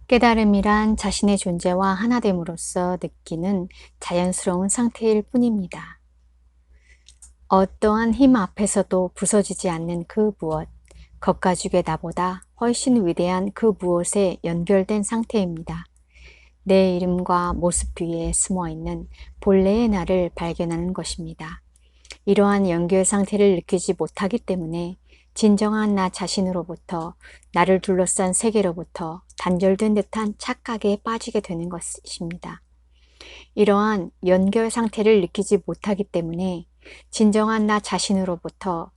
깨달음이란 자신의 존재와 하나됨으로써 느끼는 자연스러운 상태일 뿐입니다. 어떠한 힘 앞에서도 부서지지 않는 그 무엇, 겉가죽의 나보다 훨씬 위대한 그 무엇에 연결된 상태입니다. 내 이름과 모습 뒤에 숨어있는 본래의 나를 발견하는 것입니다. 이러한 연결 상태를 느끼지 못하기 때문에 진정한 나 자신으로부터, 나를 둘러싼 세계로부터 단절된 듯한 착각에 빠지게 되는 것입니다. 이러한 연결 상태를 느끼지 못하기 때문에 진정한 나 자신으로부터,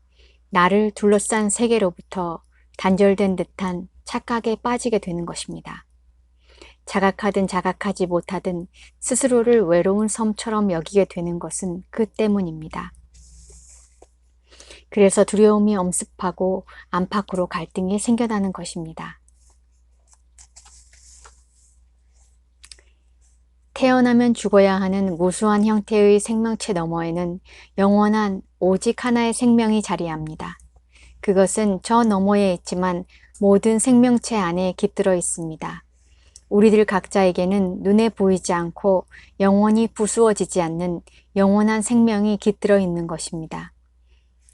나를 둘러싼 세계로부터 단절된 듯한 착각에 빠지게 되는 것입니다. 자각하든 자각하지 못하든 스스로를 외로운 섬처럼 여기게 되는 것은 그 때문입니다. 그래서 두려움이 엄습하고 안팎으로 갈등이 생겨나는 것입니다. 태어나면 죽어야 하는 무수한 형태의 생명체 너머에는 영원한 오직 하나의 생명이 자리합니다. 그것은 저 너머에 있지만 모든 생명체 안에 깃들어 있습니다. 우리들 각자에게는 눈에 보이지 않고 영원히 부수어지지 않는 영원한 생명이 깃들어 있는 것입니다.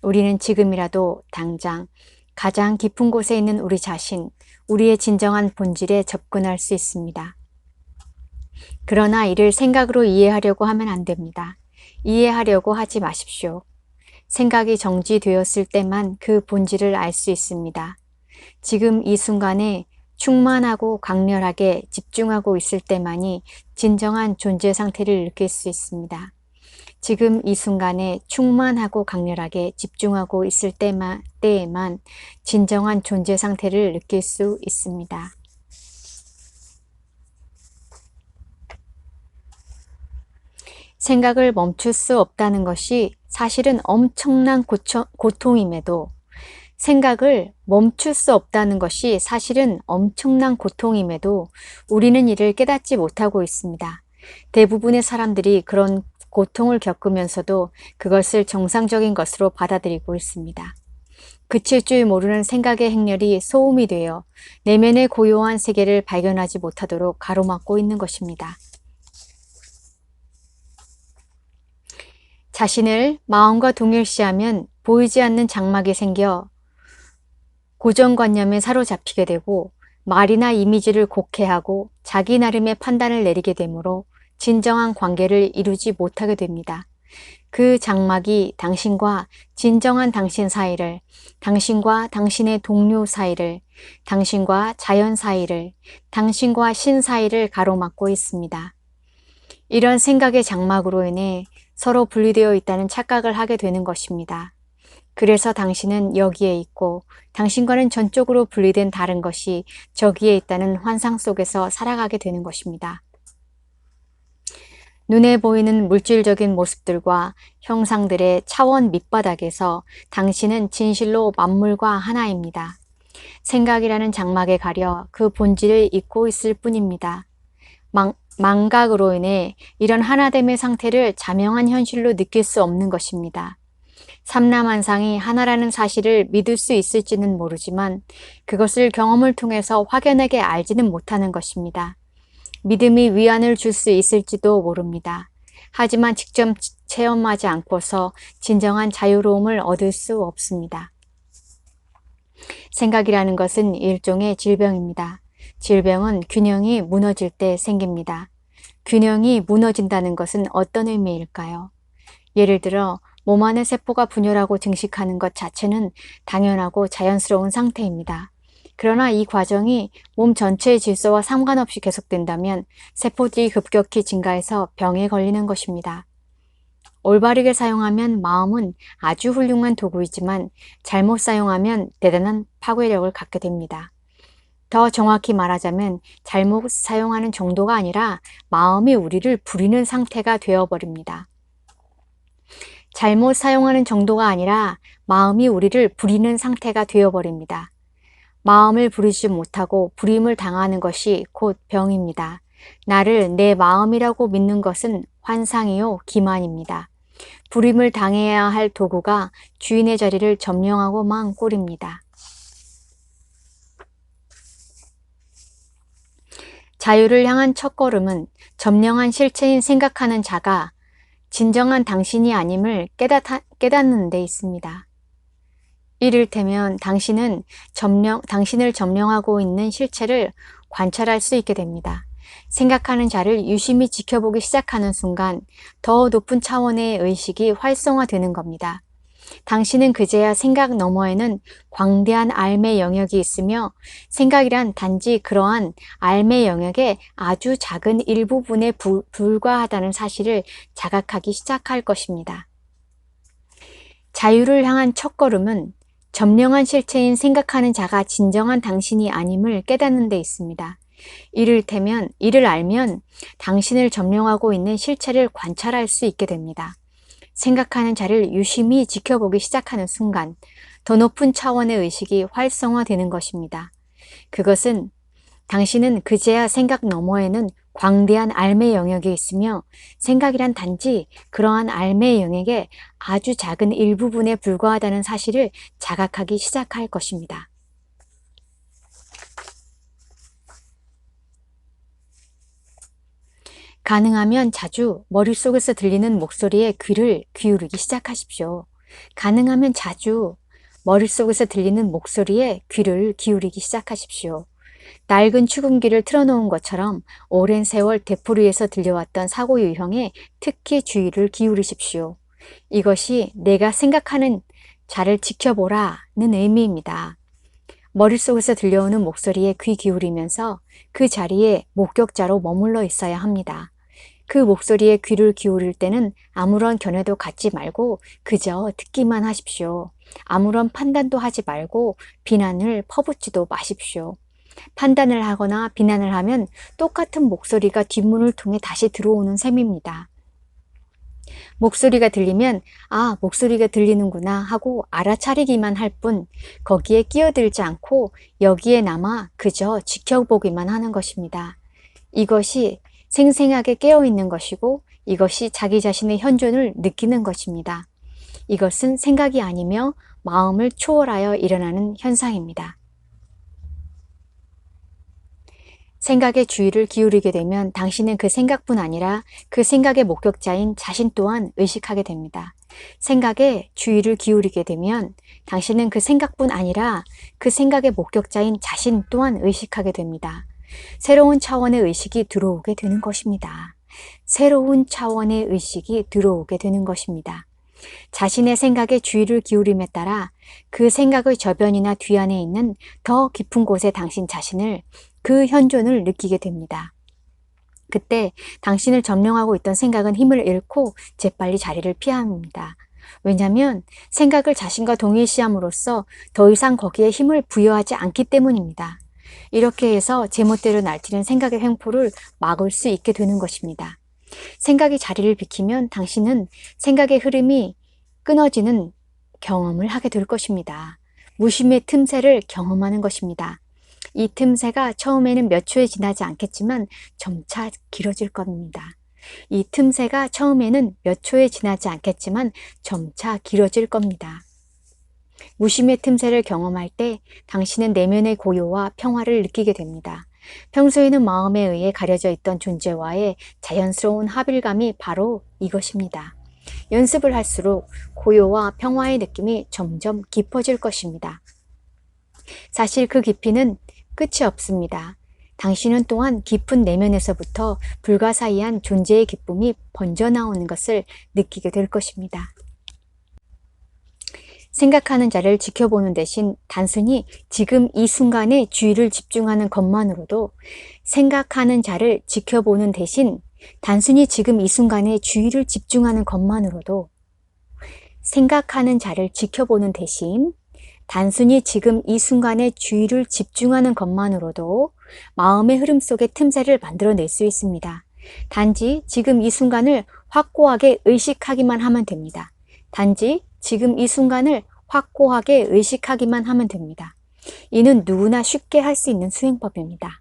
우리는 지금이라도 당장 가장 깊은 곳에 있는 우리 자신, 우리의 진정한 본질에 접근할 수 있습니다. 그러나 이를 생각으로 이해하려고 하면 안 됩니다. 이해하려고 하지 마십시오. 생각이 정지되었을 때만 그 본질을 알 수 있습니다. 지금 이 순간에 충만하고 강렬하게 집중하고 있을 때만이 진정한 존재 상태를 느낄 수 있습니다. 지금 이 순간에 충만하고 강렬하게 집중하고 있을 때에만 진정한 존재 상태를 느낄 수 있습니다. 생각을 멈출 수 없다는 것이 사실은 엄청난 고통임에도 생각을 멈출 수 없다는 것이 사실은 엄청난 고통임에도 우리는 이를 깨닫지 못하고 있습니다. 대부분의 사람들이 그런 고통을 겪으면서도 그것을 정상적인 것으로 받아들이고 있습니다. 그칠 줄 모르는 생각의 행렬이 소음이 되어 내면의 고요한 세계를 발견하지 못하도록 가로막고 있는 것입니다. 자신을 마음과 동일시하면 보이지 않는 장막이 생겨 고정관념에 사로잡히게 되고 말이나 이미지를 곡해하고 자기 나름의 판단을 내리게 되므로 진정한 관계를 이루지 못하게 됩니다. 그 장막이 당신과 진정한 당신 사이를, 당신과 당신의 동료 사이를, 당신과 자연 사이를, 당신과 신 사이를 가로막고 있습니다. 이런 생각의 장막으로 인해 서로 분리되어 있다는 착각을 하게 되는 것입니다. 그래서 당신은 여기에 있고 당신과는 전적으로 분리된 다른 것이 저기에 있다는 환상 속에서 살아가게 되는 것입니다. 눈에 보이는 물질적인 모습들과 형상들의 차원 밑바닥에서 당신은 진실로 만물과 하나입니다. 생각이라는 장막에 가려 그 본질을 잊고 있을 뿐입니다. 망각으로 인해 이런 하나됨의 상태를 자명한 현실로 느낄 수 없는 것입니다. 삼라만상이 하나라는 사실을 믿을 수 있을지는 모르지만 그것을 경험을 통해서 확연하게 알지는 못하는 것입니다. 믿음이 위안을 줄 수 있을지도 모릅니다. 하지만 직접 체험하지 않고서 진정한 자유로움을 얻을 수 없습니다. 생각이라는 것은 일종의 질병입니다. 질병은 균형이 무너질 때 생깁니다. 균형이 무너진다는 것은 어떤 의미일까요? 예를 들어 몸 안의 세포가 분열하고 증식하는 것 자체는 당연하고 자연스러운 상태입니다. 그러나 이 과정이 몸 전체의 질서와 상관없이 계속된다면 세포들이 급격히 증가해서 병에 걸리는 것입니다. 올바르게 사용하면 마음은 아주 훌륭한 도구이지만 잘못 사용하면 대단한 파괴력을 갖게 됩니다. 더 정확히 말하자면 잘못 사용하는 정도가 아니라 마음이 우리를 부리는 상태가 되어버립니다. 잘못 사용하는 정도가 아니라 마음이 우리를 부리는 상태가 되어버립니다. 마음을 부리지 못하고 부림을 당하는 것이 곧 병입니다. 나를 내 마음이라고 믿는 것은 환상이요 기만입니다. 부림을 당해야 할 도구가 주인의 자리를 점령하고 만 꼴입니다. 자유를 향한 첫걸음은 점령한 실체인 생각하는 자가 진정한 당신이 아님을 깨닫는 데 있습니다. 이를테면 당신은 당신을 점령하고 있는 실체를 관찰할 수 있게 됩니다. 생각하는 자를 유심히 지켜보기 시작하는 순간 더 높은 차원의 의식이 활성화되는 겁니다. 당신은 그제야 생각 너머에는 광대한 알매 영역이 있으며 생각이란 단지 그러한 알매 영역의 아주 작은 일부분에 불과하다는 사실을 자각하기 시작할 것입니다. 자유를 향한 첫걸음은 점령한 실체인 생각하는 자가 진정한 당신이 아님을 깨닫는 데 있습니다. 이를테면 이를 알면 당신을 점령하고 있는 실체를 관찰할 수 있게 됩니다. 생각하는 자를 유심히 지켜보기 시작하는 순간 더 높은 차원의 의식이 활성화되는 것입니다. 그것은 당신은 그제야 생각 너머에는 광대한 알매 영역이 있으며 생각이란 단지 그러한 알매 영역의 아주 작은 일부분에 불과하다는 사실을 자각하기 시작할 것입니다. 가능하면 자주 머릿속에서 들리는 목소리에 귀를 기울이기 시작하십시오. 가능하면 자주 머릿속에서 들리는 목소리에 귀를 기울이기 시작하십시오. 낡은 축음기를 틀어놓은 것처럼 오랜 세월 되풀이해서 들려왔던 사고 유형에 특히 주의를 기울이십시오. 이것이 내가 생각하는 자를 지켜보라는 의미입니다. 머릿속에서 들려오는 목소리에 귀 기울이면서 그 자리에 목격자로 머물러 있어야 합니다. 그 목소리에 귀를 기울일 때는 아무런 견해도 갖지 말고 그저 듣기만 하십시오. 아무런 판단도 하지 말고 비난을 퍼붓지도 마십시오. 판단을 하거나 비난을 하면 똑같은 목소리가 뒷문을 통해 다시 들어오는 셈입니다. 목소리가 들리면 아, 목소리가 들리는구나 하고 알아차리기만 할 뿐 거기에 끼어들지 않고 여기에 남아 그저 지켜보기만 하는 것입니다. 이것이 생생하게 깨어있는 것이고 이것이 자기 자신의 현존을 느끼는 것입니다. 이것은 생각이 아니며 마음을 초월하여 일어나는 현상입니다. 생각에 주의를 기울이게 되면 당신은 그 생각뿐 아니라 그 생각의 목격자인 자신 또한 의식하게 됩니다. 생각에 주의를 기울이게 되면 당신은 그 생각뿐 아니라 그 생각의 목격자인 자신 또한 의식하게 됩니다. 새로운 차원의 의식이 들어오게 되는 것입니다. 새로운 차원의 의식이 들어오게 되는 것입니다. 자신의 생각에 주의를 기울임에 따라 그 생각의 저변이나 뒤안에 있는 더 깊은 곳에 당신 자신을 그 현존을 느끼게 됩니다. 그때 당신을 점령하고 있던 생각은 힘을 잃고 재빨리 자리를 피합니다. 왜냐하면 생각을 자신과 동일시함으로써 더 이상 거기에 힘을 부여하지 않기 때문입니다. 이렇게 해서 제멋대로 날뛰는 생각의 횡포를 막을 수 있게 되는 것입니다. 생각이 자리를 비키면 당신은 생각의 흐름이 끊어지는 경험을 하게 될 것입니다. 무심의 틈새를 경험하는 것입니다. 이 틈새가 처음에는 몇 초에 지나지 않겠지만 점차 길어질 겁니다. 이 틈새가 처음에는 몇 초에 지나지 않겠지만 점차 길어질 겁니다. 무심의 틈새를 경험할 때 당신은 내면의 고요와 평화를 느끼게 됩니다. 평소에는 마음에 의해 가려져 있던 존재와의 자연스러운 합일감이 바로 이것입니다. 연습을 할수록 고요와 평화의 느낌이 점점 깊어질 것입니다. 사실 그 깊이는 끝이 없습니다. 당신은 또한 깊은 내면에서부터 불가사의한 존재의 기쁨이 번져나오는 것을 느끼게 될 것입니다. 생각하는 자를 지켜보는 대신 단순히 지금 이 순간에 주의를 집중하는 것만으로도 생각하는 자를 지켜보는 대신 단순히 지금 이 순간에 주의를 집중하는 것만으로도 생각하는 자를 지켜보는 대신 단순히 지금 이 순간에 주의를 집중하는 것만으로도 마음의 흐름 속의 틈새를 만들어낼 수 있습니다. 단지 지금 이 순간을 확고하게 의식하기만 하면 됩니다. 단지 지금 이 순간을 확고하게 의식하기만 하면 됩니다. 이는 누구나 쉽게 할 수 있는 수행법입니다.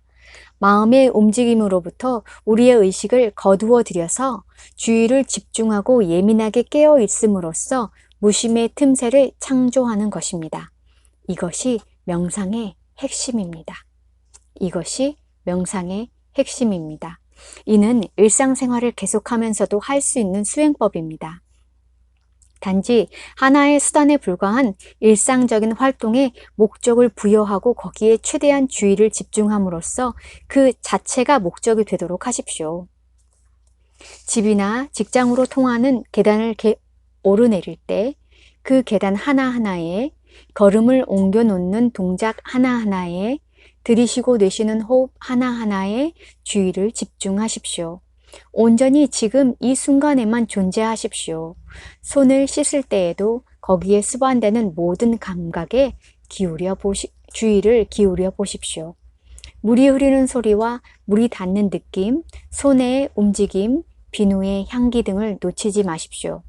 마음의 움직임으로부터 우리의 의식을 거두어 들여서 주의를 집중하고 예민하게 깨어 있음으로써 무심의 틈새를 창조하는 것입니다. 이것이 명상의 핵심입니다. 이것이 명상의 핵심입니다. 이는 일상생활을 계속하면서도 할 수 있는 수행법입니다. 단지 하나의 수단에 불과한 일상적인 활동에 목적을 부여하고 거기에 최대한 주의를 집중함으로써 그 자체가 목적이 되도록 하십시오. 집이나 직장으로 통하는 계단을 오르내릴 때 그 계단 하나하나에, 걸음을 옮겨 놓는 동작 하나하나에, 들이쉬고 내쉬는 호흡 하나하나에 주의를 집중하십시오. 온전히 지금 이 순간에만 존재하십시오. 손을 씻을 때에도 거기에 수반되는 모든 감각에 주의를 기울여 보십시오. 물이 흐르는 소리와 물이 닿는 느낌, 손의 움직임, 비누의 향기 등을 놓치지 마십시오.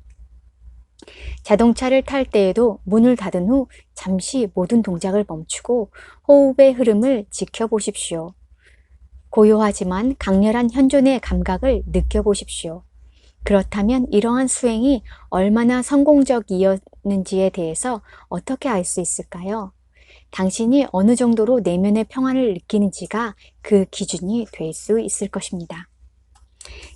자동차를 탈 때에도 문을 닫은 후 잠시 모든 동작을 멈추고 호흡의 흐름을 지켜보십시오. 고요하지만 강렬한 현존의 감각을 느껴보십시오. 그렇다면 이러한 수행이 얼마나 성공적이었는지에 대해서 어떻게 알 수 있을까요? 당신이 어느 정도로 내면의 평안을 느끼는지가 그 기준이 될 수 있을 것입니다.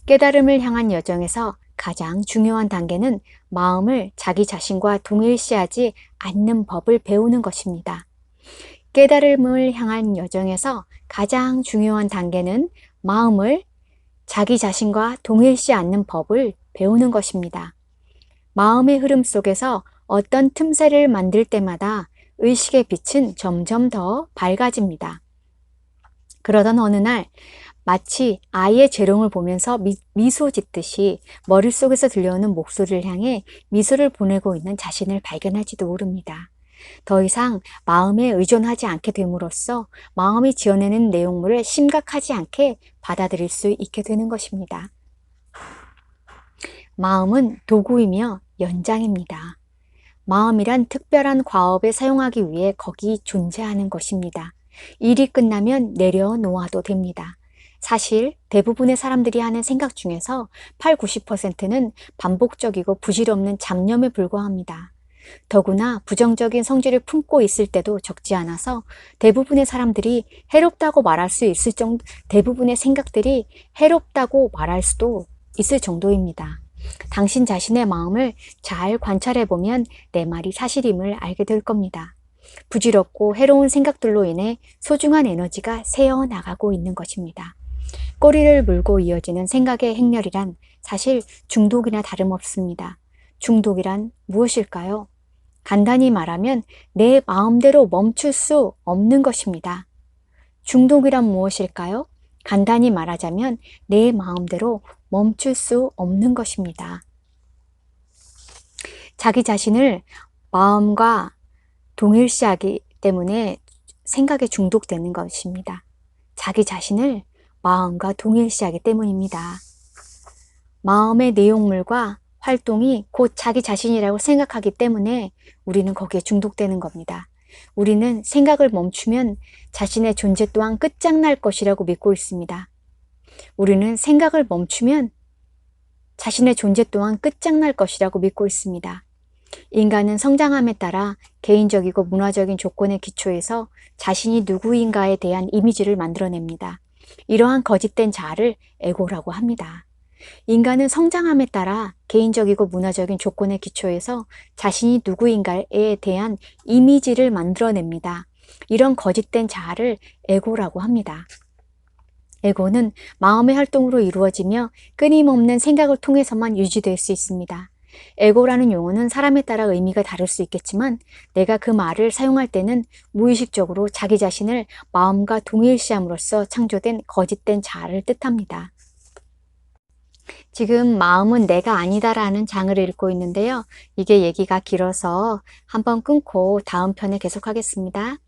깨달음을 향한 여정에서 가장 중요한 단계는 마음을 자기 자신과 동일시하지 않는 법을 배우는 것입니다. 깨달음을 향한 여정에서 가장 중요한 단계는 마음을 자기 자신과 동일시 않는 법을 배우는 것입니다. 마음의 흐름 속에서 어떤 틈새를 만들 때마다 의식의 빛은 점점 더 밝아집니다. 그러던 어느 날 마치 아이의 재롱을 보면서 미소 짓듯이 머릿속에서 들려오는 목소리를 향해 미소를 보내고 있는 자신을 발견할지도 모릅니다. 더 이상 마음에 의존하지 않게 됨으로써 마음이 지어내는 내용물을 심각하지 않게 받아들일 수 있게 되는 것입니다. 마음은 도구이며 연장입니다. 마음이란 특별한 과업에 사용하기 위해 거기 존재하는 것입니다. 일이 끝나면 내려놓아도 됩니다. 사실 대부분의 사람들이 하는 생각 중에서 80~90%는 반복적이고 부질없는 잡념에 불과합니다. 더구나 부정적인 성질을 품고 있을 때도 적지 않아서 대부분의 생각들이 해롭다고 말할 수도 있을 정도입니다. 당신 자신의 마음을 잘 관찰해 보면 내 말이 사실임을 알게 될 겁니다. 부질없고 해로운 생각들로 인해 소중한 에너지가 새어나가고 있는 것입니다. 꼬리를 물고 이어지는 생각의 행렬이란 사실 중독이나 다름없습니다. 중독이란 무엇일까요? 간단히 말하면 내 마음대로 멈출 수 없는 것입니다. 중독이란 무엇일까요? 간단히 말하자면 내 마음대로 멈출 수 없는 것입니다. 자기 자신을 마음과 동일시하기 때문에 생각에 중독되는 것입니다. 자기 자신을 마음과 동일시하기 때문입니다. 마음의 내용물과 활동이 곧 자기 자신이라고 생각하기 때문에 우리는 거기에 중독되는 겁니다. 우리는 생각을 멈추면 자신의 존재 또한 끝장날 것이라고 믿고 있습니다. 우리는 생각을 멈추면 자신의 존재 또한 끝장날 것이라고 믿고 있습니다. 인간은 성장함에 따라 개인적이고 문화적인 조건의 기초에서 자신이 누구인가에 대한 이미지를 만들어냅니다. 이러한 거짓된 자아를 에고라고 합니다. 인간은 성장함에 따라 개인적이고 문화적인 조건의 기초에서 자신이 누구인가에 대한 이미지를 만들어냅니다. 이런 거짓된 자아를 에고라고 합니다. 에고는 마음의 활동으로 이루어지며 끊임없는 생각을 통해서만 유지될 수 있습니다. 에고라는 용어는 사람에 따라 의미가 다를 수 있겠지만 내가 그 말을 사용할 때는 무의식적으로 자기 자신을 마음과 동일시함으로써 창조된 거짓된 자아를 뜻합니다. 지금 마음은 내가 아니다라는 장을 읽고 있는데요. 이게 얘기가 길어서 한번 끊고 다음 편에 계속하겠습니다.